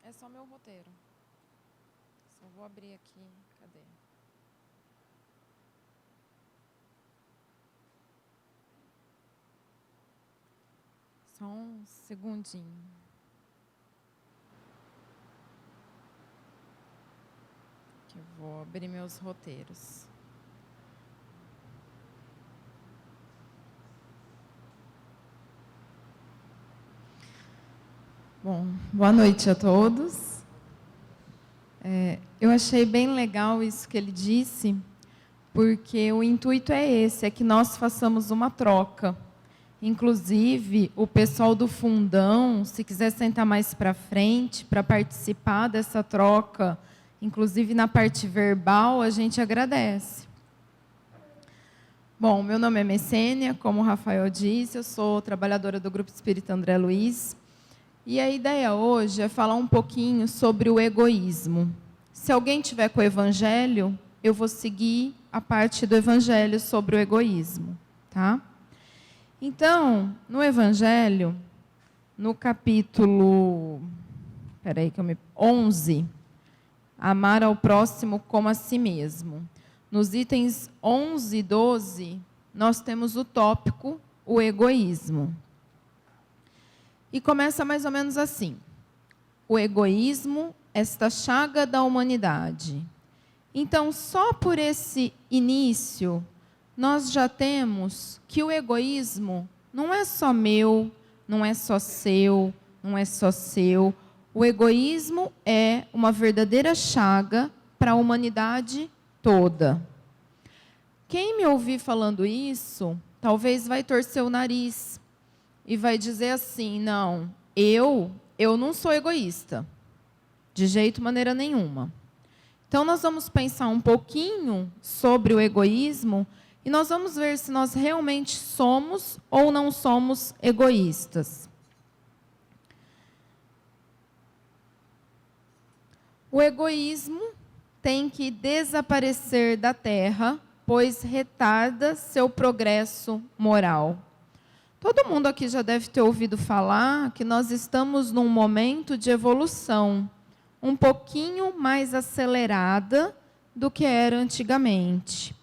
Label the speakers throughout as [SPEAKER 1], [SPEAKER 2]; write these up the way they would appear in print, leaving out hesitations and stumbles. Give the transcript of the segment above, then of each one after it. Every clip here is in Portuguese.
[SPEAKER 1] É só meu roteiro. Só vou abrir aqui. Cadê? Só um segundinho. Que eu vou abrir meus roteiros. Bom, boa noite a todos. Eu achei bem legal isso que ele disse, porque o intuito é esse, é que nós façamos uma troca. Inclusive, o pessoal do fundão, se quiser sentar mais para frente, para participar dessa troca, inclusive na parte verbal, a gente agradece. Bom, meu nome é Messênia, como o Rafael disse, eu sou trabalhadora do Grupo Espírita André Luiz. E a ideia hoje é falar um pouquinho sobre o egoísmo. Se alguém tiver com o Evangelho, eu vou seguir a parte do Evangelho sobre o egoísmo, tá? Então, no Evangelho, no capítulo 11, amar ao próximo como a si mesmo. Nos itens 11 e 12, nós temos o tópico, o egoísmo. E começa mais ou menos assim: o egoísmo, esta chaga da humanidade. Então, só por esse início, nós já temos que o egoísmo não é só meu, não é só seu, não é só seu. O egoísmo é uma verdadeira chaga para a humanidade toda. Quem me ouvir falando isso, talvez vai torcer o nariz e vai dizer assim: não, eu não sou egoísta, de jeito, maneira nenhuma. Então, nós vamos pensar um pouquinho sobre o egoísmo e nós vamos ver se nós realmente somos ou não somos egoístas. O egoísmo tem que desaparecer da Terra, pois retarda seu progresso moral. Todo mundo aqui já deve ter ouvido falar que nós estamos num momento de evolução um pouquinho mais acelerada do que era antigamente.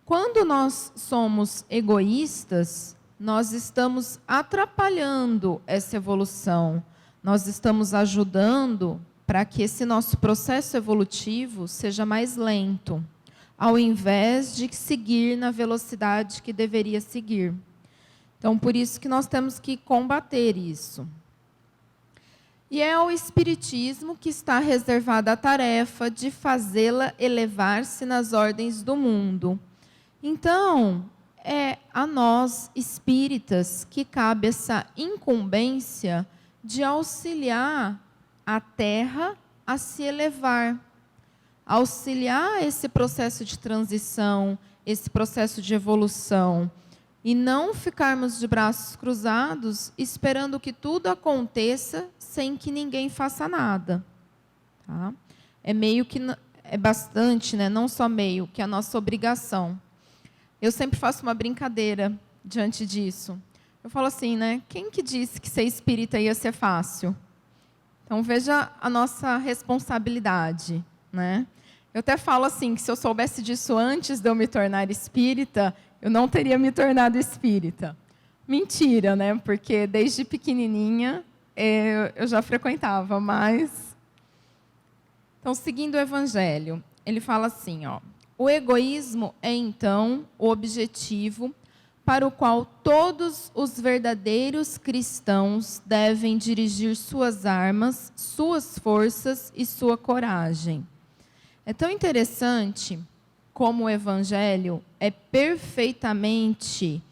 [SPEAKER 1] Quando nós somos egoístas, nós estamos atrapalhando essa evolução. Nós estamos ajudando para que esse nosso processo evolutivo seja mais lento, ao invés de seguir na velocidade que deveria seguir. Então, por isso que nós temos que combater isso. E é ao Espiritismo que está reservada a tarefa de fazê-la elevar-se nas ordens do mundo. Então, é a nós, espíritas, que cabe essa incumbência de auxiliar a Terra a se elevar, auxiliar esse processo de transição, esse processo de evolução. E não ficarmos de braços cruzados esperando que tudo aconteça sem que ninguém faça nada. Tá? É meio que, é bastante, né? Não só meio, que é a nossa obrigação. Eu sempre faço uma brincadeira diante disso. Eu falo assim, né? Quem que disse que ser espírita ia ser fácil? Então, veja a nossa responsabilidade, né? Eu até falo assim, que se eu soubesse disso antes de eu me tornar espírita, eu não teria me tornado espírita. Mentira, né? Porque desde pequenininha eu já frequentava, mas... Então, seguindo o Evangelho, ele fala assim, ó: o egoísmo é, então, o objetivo para o qual todos os verdadeiros cristãos devem dirigir suas armas, suas forças e sua coragem. É tão interessante como o Evangelho é perfeitamente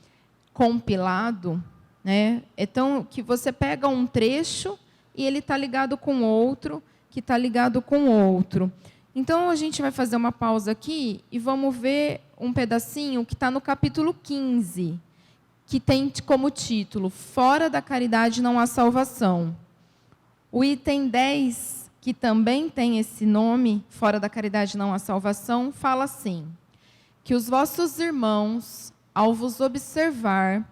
[SPEAKER 1] compilado, né? Então, que você pega um trecho e ele está ligado com outro, que está ligado com outro. Então, a gente vai fazer uma pausa aqui e vamos ver um pedacinho que está no capítulo 15, que tem como título: Fora da caridade não há salvação. O item 10, que também tem esse nome, Fora da caridade não há salvação, fala assim: que os vossos irmãos, ao vos observar,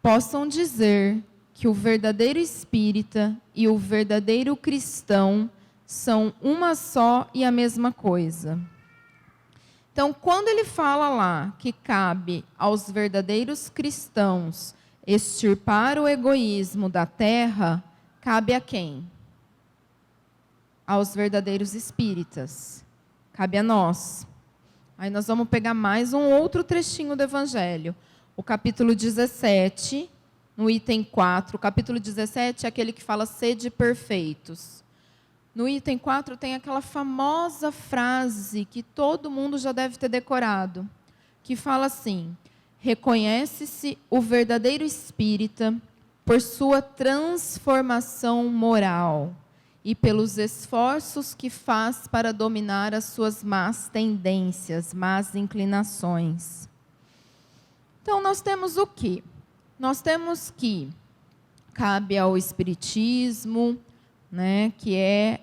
[SPEAKER 1] possam dizer que que o verdadeiro espírita e o verdadeiro cristão são uma só e a mesma coisa. Então, quando ele fala lá que cabe aos verdadeiros cristãos extirpar o egoísmo da terra, cabe a quem? Aos verdadeiros espíritas. Cabe a nós. Aí nós vamos pegar mais um outro trechinho do Evangelho. O capítulo 17, no item 4. O capítulo 17 é aquele que fala sede perfeitos. No item 4 tem aquela famosa frase que todo mundo já deve ter decorado, que fala assim: reconhece-se o verdadeiro espírita por sua transformação moral e pelos esforços que faz para dominar as suas más tendências, más inclinações. Então, nós temos o quê? Nós temos que cabe ao Espiritismo, né, que é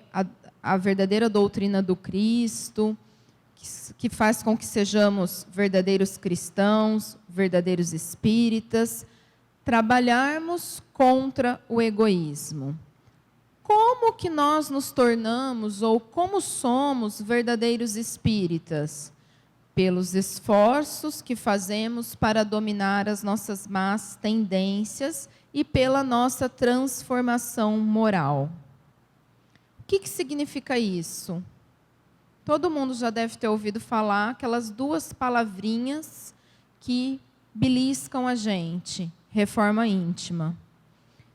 [SPEAKER 1] a verdadeira doutrina do Cristo, que faz com que sejamos verdadeiros cristãos, verdadeiros espíritas, trabalharmos contra o egoísmo. Como que nós nos tornamos ou como somos verdadeiros espíritas? Pelos esforços que fazemos para dominar as nossas más tendências e pela nossa transformação moral. O que significa isso? Todo mundo já deve ter ouvido falar aquelas duas palavrinhas que beliscam a gente: reforma íntima.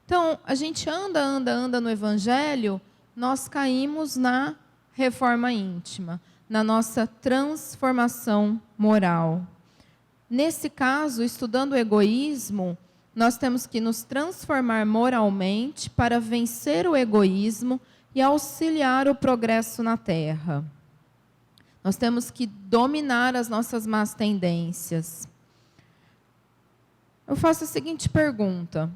[SPEAKER 1] Então, a gente anda no Evangelho, nós caímos na reforma íntima, na nossa transformação moral. Nesse caso, estudando o egoísmo, nós temos que nos transformar moralmente para vencer o egoísmo e auxiliar o progresso na Terra. Nós temos que dominar as nossas más tendências. Eu faço a seguinte pergunta: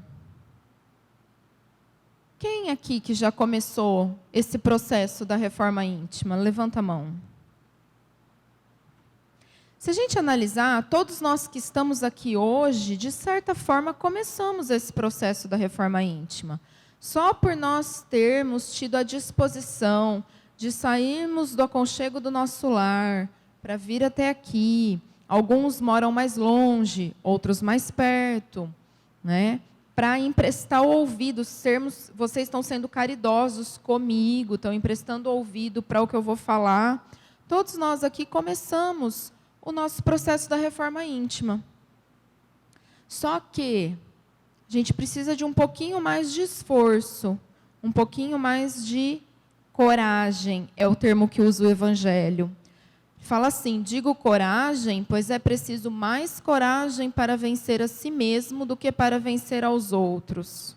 [SPEAKER 1] quem aqui que já começou esse processo da reforma íntima? Levanta a mão. Se a gente analisar, todos nós que estamos aqui hoje, de certa forma, começamos esse processo da reforma íntima. Só por nós termos tido a disposição de sairmos do aconchego do nosso lar para vir até aqui. Alguns moram mais longe, outros mais perto, né? Para emprestar o ouvido, vocês estão sendo caridosos comigo, estão emprestando o ouvido para o que eu vou falar. Todos nós aqui começamos o nosso processo da reforma íntima. Só que a gente precisa de um pouquinho mais de esforço, um pouquinho mais de coragem, é o termo que usa o Evangelho. Fala assim: digo coragem, pois é preciso mais coragem para vencer a si mesmo do que para vencer aos outros.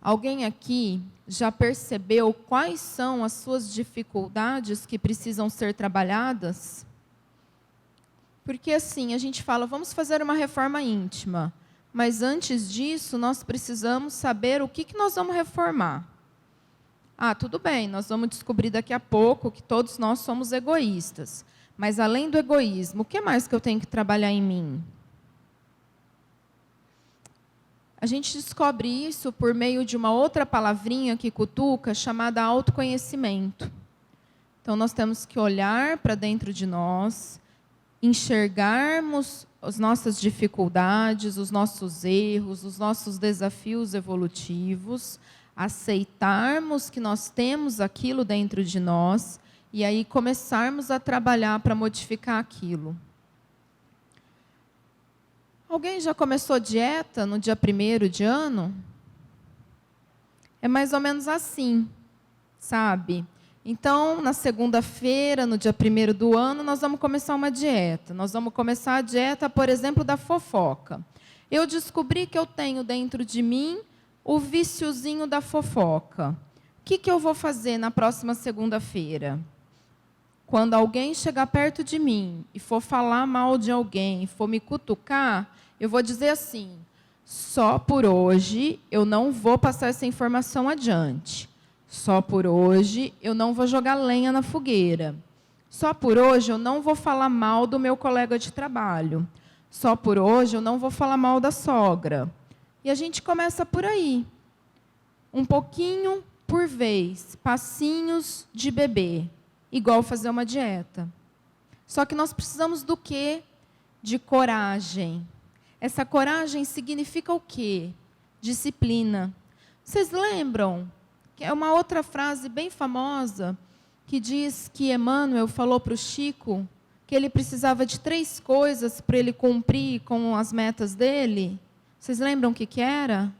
[SPEAKER 1] Alguém aqui já percebeu quais são as suas dificuldades que precisam ser trabalhadas? Porque assim, a gente fala, vamos fazer uma reforma íntima, mas antes disso, nós precisamos saber o que nós vamos reformar. Ah, tudo bem, nós vamos descobrir daqui a pouco que todos nós somos egoístas. Mas, além do egoísmo, o que mais que eu tenho que trabalhar em mim? A gente descobre isso por meio de uma outra palavrinha que cutuca, chamada autoconhecimento. Então, nós temos que olhar para dentro de nós, enxergarmos as nossas dificuldades, os nossos erros, os nossos desafios evolutivos, aceitarmos que nós temos aquilo dentro de nós e aí começarmos a trabalhar para modificar aquilo. Alguém já começou dieta no dia 1º de ano? É mais ou menos assim, sabe? Então, na segunda-feira, no dia 1º do ano, nós vamos começar uma dieta. Nós vamos começar a dieta, por exemplo, da fofoca. Eu descobri que eu tenho dentro de mim o viciozinho da fofoca. O que eu vou fazer na próxima segunda-feira? Quando alguém chegar perto de mim e for falar mal de alguém, for me cutucar, eu vou dizer assim: só por hoje eu não vou passar essa informação adiante. Só por hoje eu não vou jogar lenha na fogueira. Só por hoje eu não vou falar mal do meu colega de trabalho. Só por hoje eu não vou falar mal da sogra. E a gente começa por aí. Um pouquinho por vez, passinhos de bebê, igual fazer uma dieta. Só que nós precisamos do quê? De coragem. Essa coragem significa o quê? Disciplina. Vocês lembram? Que é uma outra frase bem famosa, que diz que Emmanuel falou para o Chico que ele precisava de 3 coisas para ele cumprir com as metas dele. Vocês lembram o que era?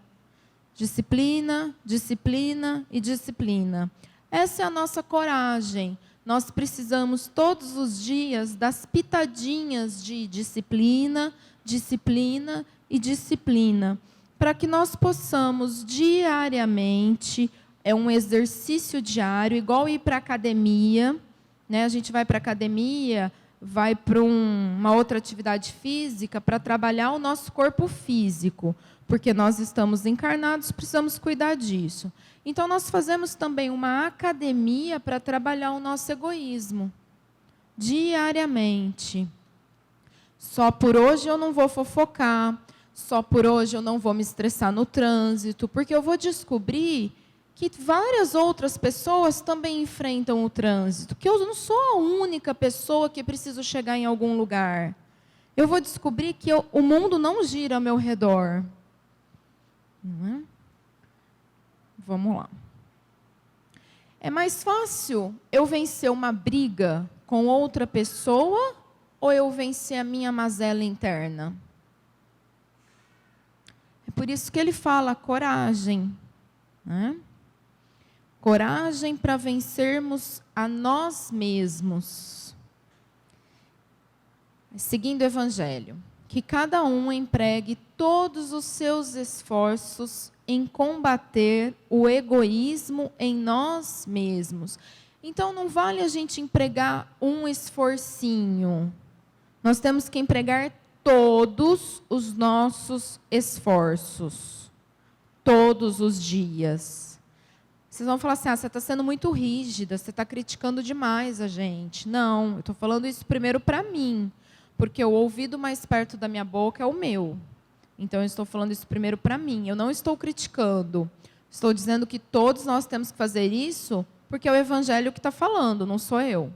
[SPEAKER 1] Disciplina, disciplina e disciplina. Essa é a nossa coragem. Nós precisamos todos os dias das pitadinhas de disciplina, disciplina e disciplina, para que nós possamos diariamente, é um exercício diário, igual ir para a academia, né? A gente vai para a academia, vai para uma outra atividade física para trabalhar o nosso corpo físico, porque nós estamos encarnados, precisamos cuidar disso. Então, nós fazemos também uma academia para trabalhar o nosso egoísmo, diariamente. Só por hoje eu não vou fofocar, só por hoje eu não vou me estressar no trânsito, porque eu vou descobrir que várias outras pessoas também enfrentam o trânsito, que eu não sou a única pessoa que preciso chegar em algum lugar. Eu vou descobrir que o mundo não gira ao meu redor. Não é? Vamos lá. É mais fácil eu vencer uma briga com outra pessoa ou eu vencer a minha mazela interna? É por isso que ele fala coragem, né? Coragem para vencermos a nós mesmos. Seguindo o Evangelho, que cada um empregue todos os seus esforços em combater o egoísmo em nós mesmos. Então, não vale a gente empregar um esforcinho. Nós temos que empregar todos os nossos esforços, todos os dias. Vocês vão falar assim, você está sendo muito rígida, você está criticando demais a gente. Não, eu estou falando isso primeiro para mim, porque o ouvido mais perto da minha boca é o meu. Então, eu estou falando isso primeiro para mim. Eu não estou criticando. Estou dizendo que todos nós temos que fazer isso, porque é o Evangelho que está falando, não sou eu.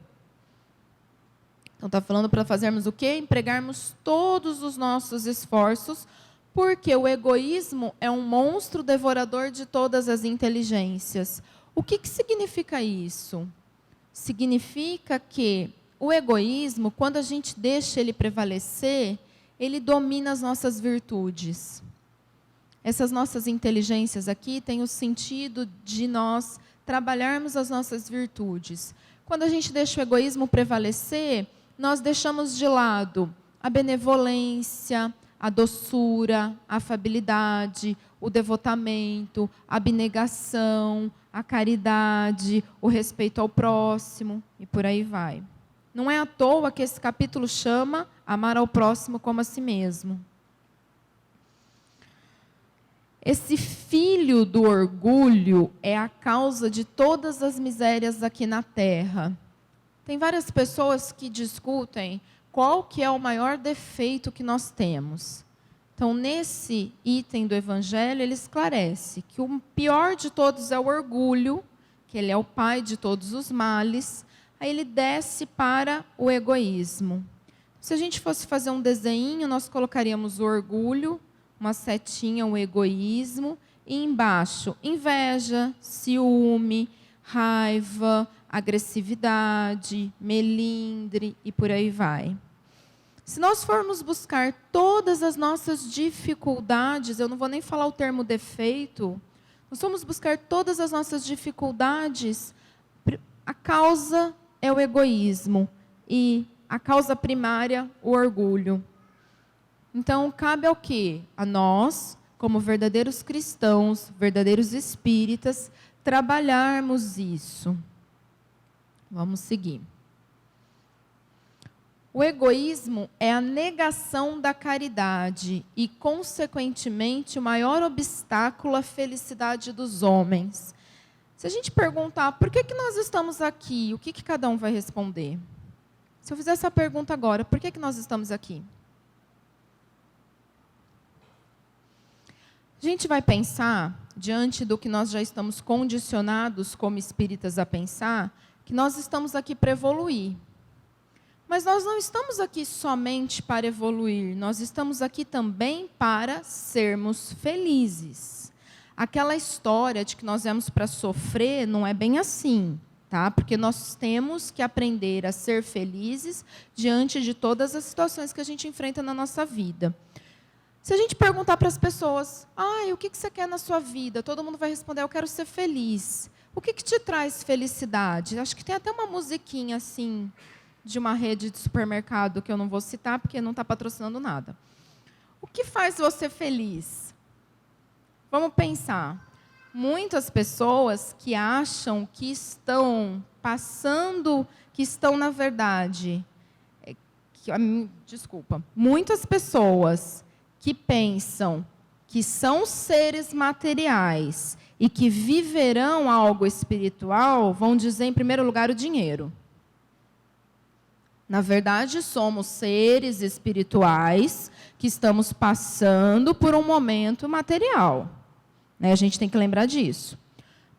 [SPEAKER 1] Então, está falando para fazermos o quê? Empregarmos todos os nossos esforços, porque o egoísmo é um monstro devorador de todas as inteligências. O que significa isso? Significa que o egoísmo, quando a gente deixa ele prevalecer, ele domina as nossas virtudes. Essas nossas inteligências aqui têm o sentido de nós trabalharmos as nossas virtudes. Quando a gente deixa o egoísmo prevalecer, nós deixamos de lado a benevolência, a doçura, a afabilidade, o devotamento, a abnegação, a caridade, o respeito ao próximo, e por aí vai. Não é à toa que esse capítulo chama amar ao próximo como a si mesmo. Esse filho do orgulho é a causa de todas as misérias aqui na Terra. Tem várias pessoas que discutem qual que é o maior defeito que nós temos. Então, nesse item do Evangelho, ele esclarece que o pior de todos é o orgulho, que ele é o pai de todos os males. Aí ele desce para o egoísmo. Se a gente fosse fazer um desenho, nós colocaríamos o orgulho, uma setinha, o egoísmo, e embaixo, inveja, ciúme, raiva, agressividade, melindre, e por aí vai. Se nós formos buscar todas as nossas dificuldades, eu não vou nem falar o termo defeito, nós vamos buscar todas as nossas dificuldades, a causa é o egoísmo e a causa primária, o orgulho. Então, cabe ao quê? A nós, como verdadeiros cristãos, verdadeiros espíritas, trabalharmos isso. Vamos seguir. O egoísmo é a negação da caridade e, consequentemente, o maior obstáculo à felicidade dos homens. Se a gente perguntar por que nós estamos aqui, o que cada um vai responder? Se eu fizer essa pergunta agora, por que nós estamos aqui? A gente vai pensar, diante do que nós já estamos condicionados como espíritas a pensar, que nós estamos aqui para evoluir. Mas nós não estamos aqui somente para evoluir, nós estamos aqui também para sermos felizes. Aquela história de que nós viemos para sofrer não é bem assim, tá? Porque nós temos que aprender a ser felizes diante de todas as situações que a gente enfrenta na nossa vida. Se a gente perguntar para as pessoas, o que você quer na sua vida? Todo mundo vai responder, eu quero ser feliz. O que te traz felicidade? Acho que tem até uma musiquinha assim, de uma rede de supermercado que eu não vou citar, porque não está patrocinando nada. O que faz você feliz? Vamos pensar. Muitas pessoas que acham que estão passando, que estão, na verdade... Muitas pessoas que pensam que são seres materiais e que viverão algo espiritual, vão dizer, em primeiro lugar, o dinheiro. Na verdade, somos seres espirituais que estamos passando por um momento material. A gente tem que lembrar disso.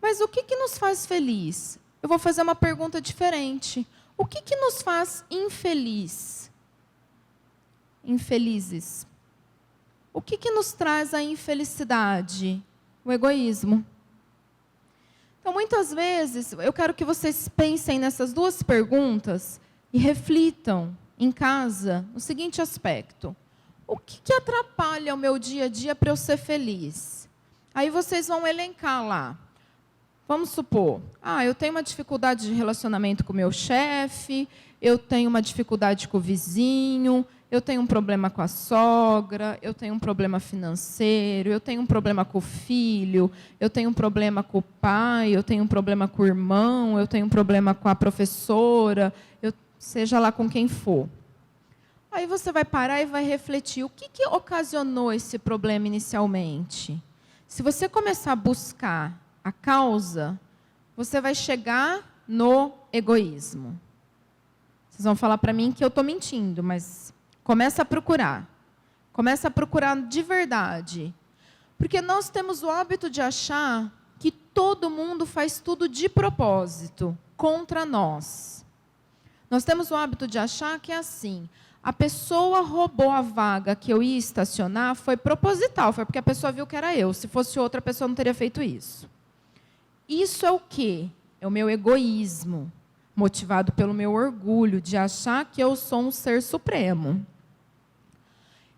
[SPEAKER 1] Mas o que nos faz feliz? Eu vou fazer uma pergunta diferente. O que nos faz infelizes? O que nos traz a infelicidade? O egoísmo. Então, muitas vezes, eu quero que vocês pensem nessas duas perguntas e reflitam em casa no seguinte aspecto. O que atrapalha o meu dia a dia para eu ser feliz? Aí vocês vão elencar lá. Vamos supor, eu tenho uma dificuldade de relacionamento com o meu chefe, eu tenho uma dificuldade com o vizinho, eu tenho um problema com a sogra, eu tenho um problema financeiro, eu tenho um problema com o filho, eu tenho um problema com o pai, eu tenho um problema com o irmão, eu tenho um problema com a professora, seja lá com quem for. Aí você vai parar e vai refletir, o que ocasionou esse problema inicialmente? Se você começar a buscar a causa, você vai chegar no egoísmo. Vocês vão falar para mim que eu estou mentindo, mas começa a procurar. Começa a procurar de verdade. Porque nós temos o hábito de achar que todo mundo faz tudo de propósito, contra nós. Nós temos o hábito de achar que é assim, a pessoa roubou a vaga que eu ia estacionar, foi proposital, foi porque a pessoa viu que era eu. Se fosse outra, a pessoa não teria feito isso. Isso é o quê? É o meu egoísmo, motivado pelo meu orgulho de achar que eu sou um ser supremo.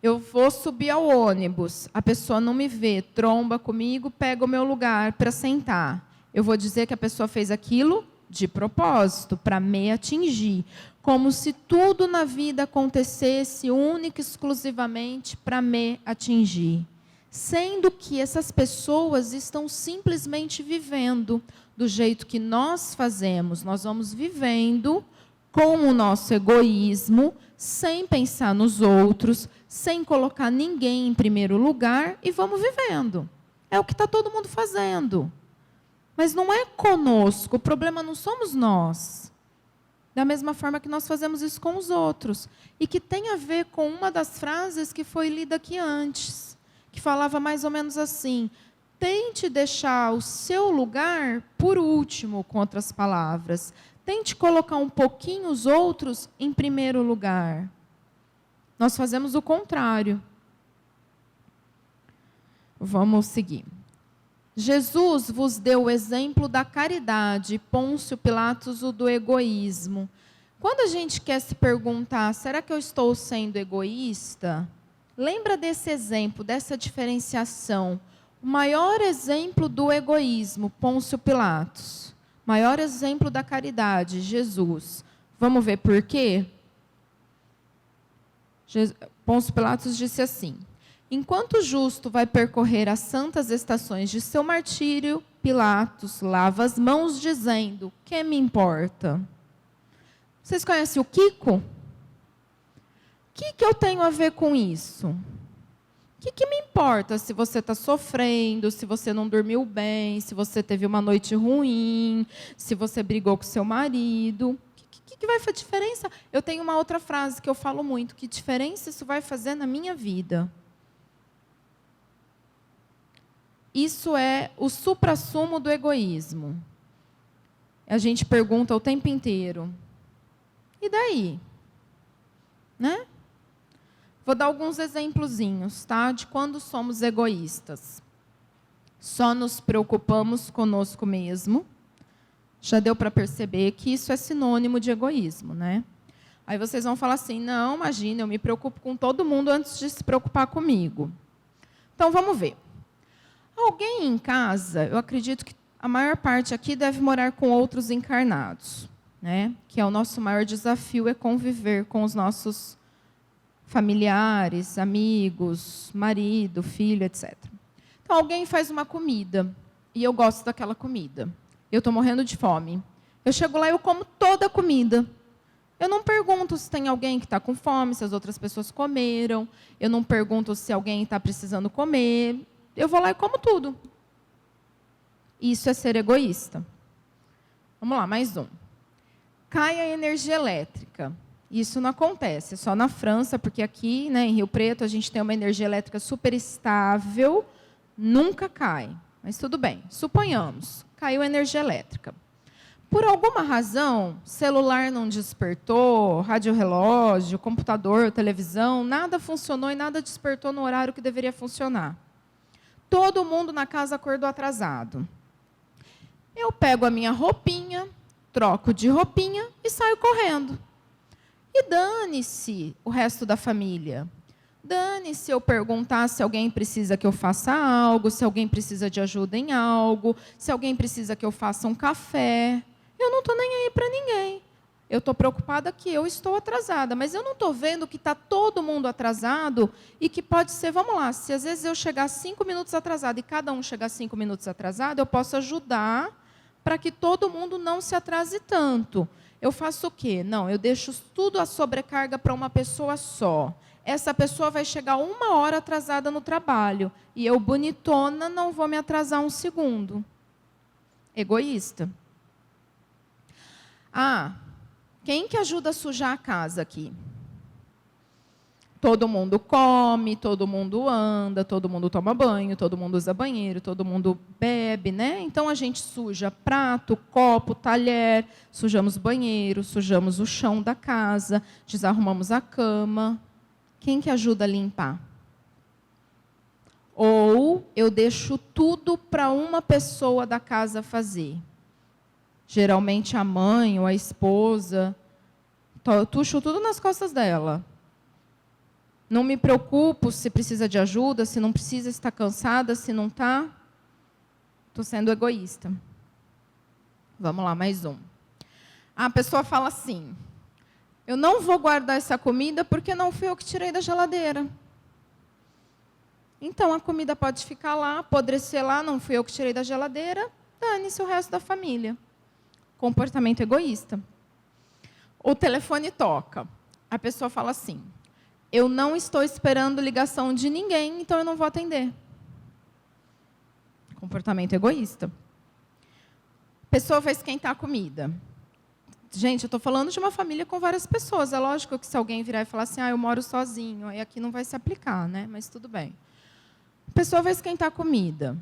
[SPEAKER 1] Eu vou subir ao ônibus, a pessoa não me vê, tromba comigo, pega o meu lugar para sentar. Eu vou dizer que a pessoa fez aquilo de propósito, para me atingir. Como se tudo na vida acontecesse única e exclusivamente para me atingir. Sendo que essas pessoas estão simplesmente vivendo do jeito que nós fazemos. Nós vamos vivendo com o nosso egoísmo, sem pensar nos outros, sem colocar ninguém em primeiro lugar, e vamos vivendo. É o que está todo mundo fazendo. Mas não é conosco, o problema não somos nós. Da mesma forma que nós fazemos isso com os outros. E que tem a ver com uma das frases que foi lida aqui antes, que falava mais ou menos assim: tente deixar o seu lugar por último, com outras palavras. Tente colocar um pouquinho os outros em primeiro lugar. Nós fazemos o contrário. Vamos seguir. Jesus vos deu o exemplo da caridade, Pôncio Pilatos o do egoísmo. Quando a gente quer se perguntar, será que eu estou sendo egoísta? Lembra desse exemplo, dessa diferenciação. O maior exemplo do egoísmo, Pôncio Pilatos. Maior exemplo da caridade, Jesus. Vamos ver por quê? Pôncio Pilatos disse assim: enquanto o justo vai percorrer as santas estações de seu martírio, Pilatos lava as mãos dizendo: que me importa? Vocês conhecem o Kiko? O que eu tenho a ver com isso? O que me importa se você está sofrendo, se você não dormiu bem, se você teve uma noite ruim, se você brigou com seu marido? O que vai fazer diferença? Eu tenho uma outra frase que eu falo muito: que diferença isso vai fazer na minha vida? Isso é o suprassumo do egoísmo. A gente pergunta o tempo inteiro, e daí? Né? Vou dar alguns exemplozinhos, tá? De quando somos egoístas. Só nos preocupamos conosco mesmo. Já deu para perceber que isso é sinônimo de egoísmo, né? Aí vocês vão falar assim, não, imagina, eu me preocupo com todo mundo antes de se preocupar comigo. Então, vamos ver. Alguém em casa, eu acredito que a maior parte aqui deve morar com outros encarnados, né? Que é o nosso maior desafio, é conviver com os nossos familiares, amigos, marido, filho, etc. Então, alguém faz uma comida, e eu gosto daquela comida. Eu estou morrendo de fome. Eu chego lá e eu como toda a comida. Eu não pergunto se tem alguém que está com fome, se as outras pessoas comeram. Eu não pergunto se alguém está precisando comer. Eu vou lá e como tudo. Isso é ser egoísta. Vamos lá, mais um. Cai a energia elétrica. Isso não acontece, é só na França, porque aqui, né, em Rio Preto, a gente tem uma energia elétrica super estável, nunca cai. Mas tudo bem, suponhamos, caiu a energia elétrica. Por alguma razão, celular não despertou, rádio-relógio, computador, televisão, nada funcionou e nada despertou no horário que deveria funcionar. Todo mundo na casa acordou atrasado. Eu pego a minha roupinha, troco de roupinha e saio correndo. E dane-se o resto da família. Dane-se eu perguntar se alguém precisa que eu faça algo, se alguém precisa de ajuda em algo, se alguém precisa que eu faça um café. Eu não estou nem aí para ninguém. Eu estou preocupada que eu estou atrasada, mas eu não estou vendo que está todo mundo atrasado e que pode ser, vamos lá, se às vezes eu chegar 5 minutos atrasado e cada um chegar 5 minutos atrasado, eu posso ajudar para que todo mundo não se atrase tanto. Eu faço o quê? Não, eu deixo tudo a sobrecarga para uma pessoa só. Essa pessoa vai chegar 1 hora atrasada no trabalho. E eu, bonitona, não vou me atrasar 1 segundo. Egoísta. Ah, quem que ajuda a sujar a casa aqui? Todo mundo come, todo mundo anda, todo mundo toma banho, todo mundo usa banheiro, todo mundo bebe, né? Então, a gente suja prato, copo, talher, sujamos banheiro, sujamos o chão da casa, desarrumamos a cama. Quem que ajuda a limpar? Ou eu deixo tudo para uma pessoa da casa fazer. Geralmente a mãe ou a esposa. Tuxo tudo nas costas dela. Não me preocupo se precisa de ajuda, se não precisa, se está cansada, se não está. Estou sendo egoísta. Vamos lá, mais um. A pessoa fala assim, eu não vou guardar essa comida porque não fui eu que tirei da geladeira. Então, a comida pode ficar lá, apodrecer lá, não fui eu que tirei da geladeira, dane-se o resto da família. Comportamento egoísta. O telefone toca. A pessoa fala assim, eu não estou esperando ligação de ninguém, então eu não vou atender. Comportamento egoísta. A pessoa vai esquentar a comida. Gente, eu estou falando de uma família com várias pessoas. É lógico que se alguém virar e falar assim, eu moro sozinho, aí aqui não vai se aplicar, né? Mas tudo bem. A pessoa vai esquentar a comida.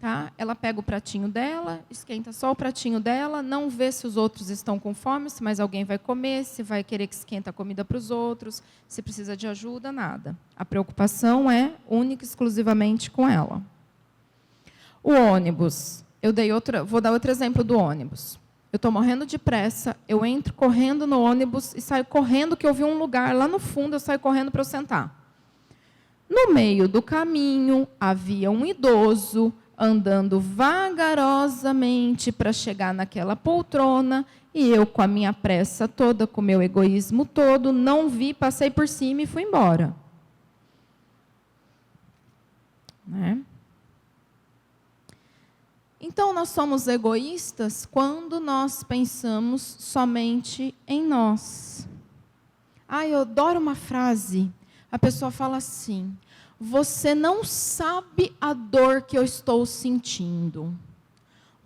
[SPEAKER 1] Tá? Ela pega o pratinho dela, esquenta só o pratinho dela, não vê se os outros estão com fome, se mais alguém vai comer, se vai querer que esquenta a comida para os outros, se precisa de ajuda, nada. A preocupação é única e exclusivamente com ela. O ônibus. Vou dar outro exemplo do ônibus. Eu estou morrendo de pressa, eu entro correndo no ônibus e saio correndo, que eu vi um lugar lá no fundo, eu saio correndo para eu sentar. No meio do caminho, havia um idoso andando vagarosamente para chegar naquela poltrona, e eu, com a minha pressa toda, com o meu egoísmo todo, não vi, passei por cima e fui embora. Né? Então, nós somos egoístas quando nós pensamos somente em nós. Eu adoro uma frase. A pessoa fala assim, você não sabe a dor que eu estou sentindo.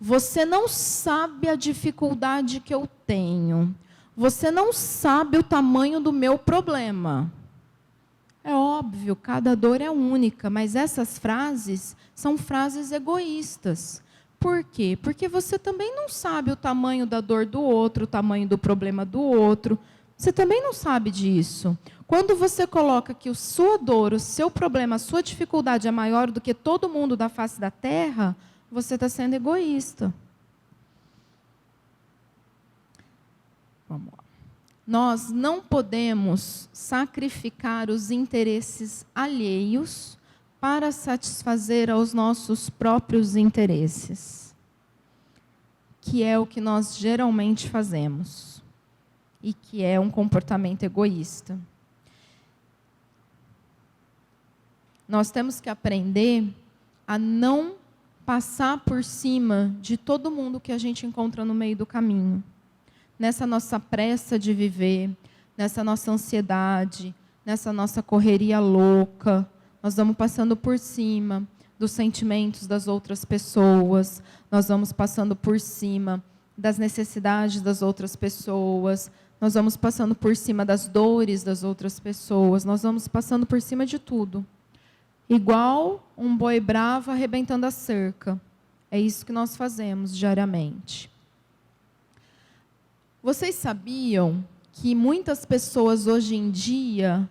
[SPEAKER 1] Você não sabe a dificuldade que eu tenho. Você não sabe o tamanho do meu problema. É óbvio, cada dor é única, mas essas frases são frases egoístas. Por quê? Porque você também não sabe o tamanho da dor do outro, o tamanho do problema do outro. Você também não sabe disso. Quando você coloca que a sua dor, o seu problema, a sua dificuldade é maior do que todo mundo da face da terra, você está sendo egoísta. Vamos lá. Nós não podemos sacrificar os interesses alheios para satisfazer aos nossos próprios interesses, que é o que nós geralmente fazemos, e que é um comportamento egoísta. Nós temos que aprender a não passar por cima de todo mundo que a gente encontra no meio do caminho. Nessa nossa pressa de viver, nessa nossa ansiedade, nessa nossa correria louca, nós vamos passando por cima dos sentimentos das outras pessoas, nós vamos passando por cima das necessidades das outras pessoas, nós vamos passando por cima das dores das outras pessoas, nós vamos passando por cima de tudo. Igual um boi bravo arrebentando a cerca. É isso que nós fazemos diariamente. Vocês sabiam que muitas pessoas hoje em dia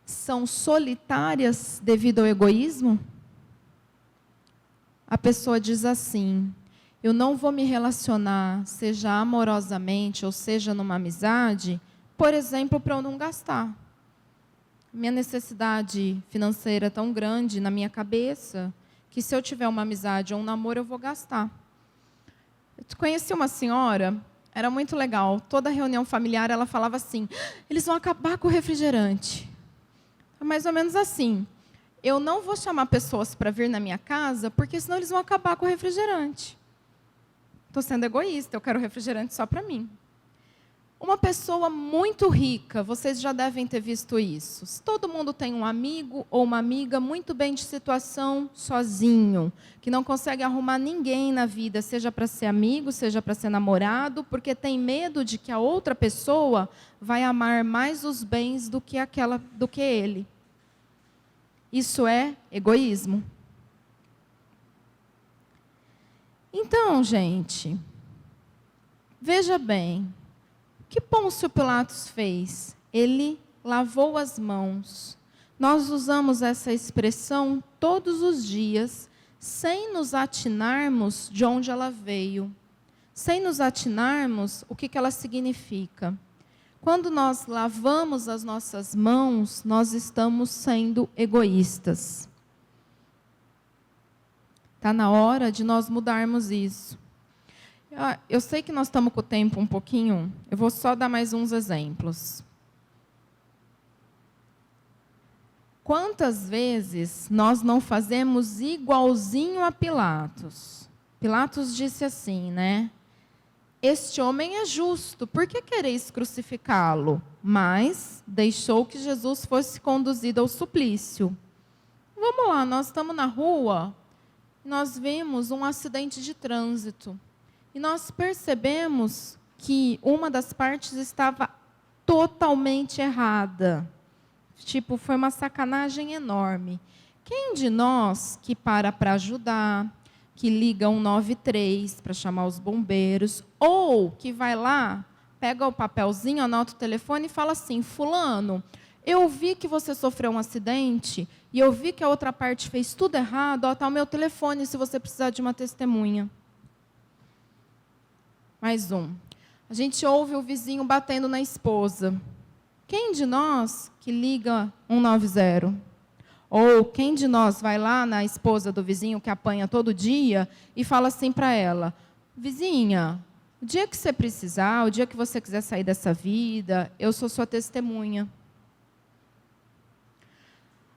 [SPEAKER 1] são solitárias devido ao egoísmo? A pessoa diz assim: eu não vou me relacionar, seja amorosamente ou seja numa amizade, por exemplo, para eu não gastar. Minha necessidade financeira é tão grande na minha cabeça que se eu tiver uma amizade ou um namoro, eu vou gastar. Eu conheci uma senhora, era muito legal, toda reunião familiar ela falava assim: eles vão acabar com o refrigerante. Mais ou menos assim: eu não vou chamar pessoas para vir na minha casa, porque senão eles vão acabar com o refrigerante. Estou sendo egoísta, eu quero refrigerante só para mim. Uma pessoa muito rica, vocês já devem ter visto isso. Se todo mundo tem um amigo ou uma amiga muito bem de situação sozinho, que não consegue arrumar ninguém na vida, seja para ser amigo, seja para ser namorado, porque tem medo de que a outra pessoa vai amar mais os bens do que ele. Isso é egoísmo. Então, gente, veja bem. O que Pôncio Pilatos fez? Ele lavou as mãos. Nós usamos essa expressão todos os dias, sem nos atinarmos de onde ela veio. Sem nos atinarmos o que ela significa. Quando nós lavamos as nossas mãos, nós estamos sendo egoístas. Está na hora de nós mudarmos isso. Eu sei que nós estamos com o tempo um pouquinho, eu vou só dar mais uns exemplos. Quantas vezes nós não fazemos igualzinho a Pilatos? Pilatos disse assim, né? Este homem é justo, por que quereis crucificá-lo? Mas deixou que Jesus fosse conduzido ao suplício. Vamos lá, nós estamos na rua, nós vimos um acidente de trânsito. E nós percebemos que uma das partes estava totalmente errada. Tipo, foi uma sacanagem enorme. Quem de nós que para ajudar, que liga 193 para chamar os bombeiros, ou que vai lá, pega o papelzinho, anota o telefone e fala assim: fulano, eu vi que você sofreu um acidente e eu vi que a outra parte fez tudo errado, está o meu telefone se você precisar de uma testemunha. Mais um. A gente ouve o vizinho batendo na esposa. Quem de nós que liga 190? Ou quem de nós vai lá na esposa do vizinho que apanha todo dia e fala assim para ela: vizinha, o dia que você precisar, o dia que você quiser sair dessa vida, eu sou sua testemunha.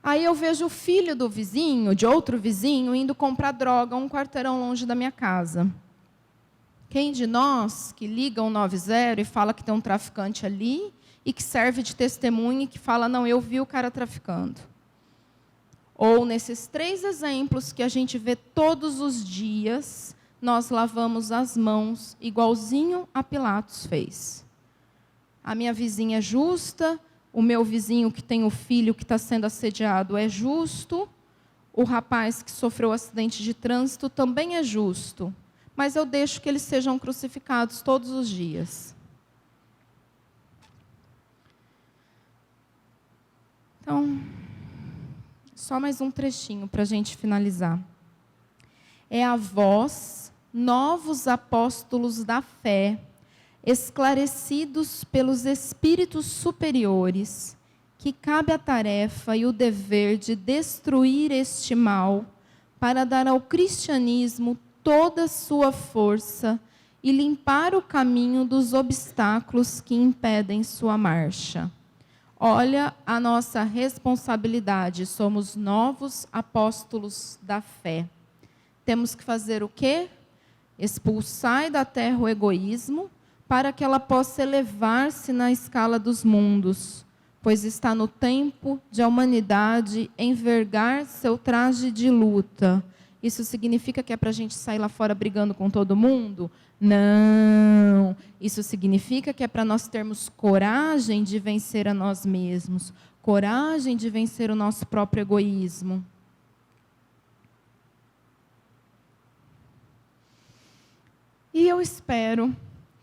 [SPEAKER 1] Aí eu vejo o filho do vizinho, de outro vizinho, indo comprar droga 1 quarteirão longe da minha casa. Quem de nós que liga 190 e fala que tem um traficante ali e que serve de testemunha e que fala: não, eu vi o cara traficando? Ou nesses 3 exemplos que a gente vê todos os dias, nós lavamos as mãos igualzinho a Pilatos fez. A minha vizinha é justa, o meu vizinho que tem o filho que está sendo assediado é justo, o rapaz que sofreu acidente de trânsito também é justo, mas eu deixo que eles sejam crucificados todos os dias. Então, só mais um trechinho para a gente finalizar. É a vós, novos apóstolos da fé, esclarecidos pelos espíritos superiores, que cabe a tarefa e o dever de destruir este mal, para dar ao cristianismo toda a sua força e limpar o caminho dos obstáculos que impedem sua marcha. Olha a nossa responsabilidade, somos novos apóstolos da fé. Temos que fazer o quê? Expulsar da terra o egoísmo, para que ela possa elevar-se na escala dos mundos, pois está no tempo de a humanidade envergar seu traje de luta. Isso significa que é para a gente sair lá fora brigando com todo mundo? Não. Isso significa que é para nós termos coragem de vencer a nós mesmos, coragem de vencer o nosso próprio egoísmo. E eu espero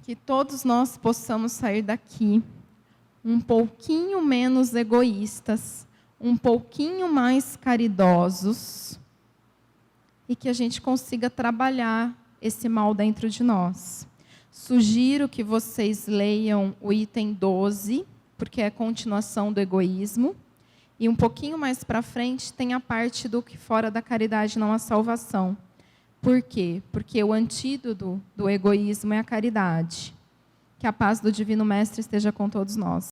[SPEAKER 1] que todos nós possamos sair daqui um pouquinho menos egoístas, um pouquinho mais caridosos, e que a gente consiga trabalhar esse mal dentro de nós. Sugiro que vocês leiam o item 12, porque é a continuação do egoísmo, e um pouquinho mais para frente tem a parte do que fora da caridade não há salvação. Por quê? Porque o antídoto do egoísmo é a caridade. Que a paz do Divino Mestre esteja com todos nós.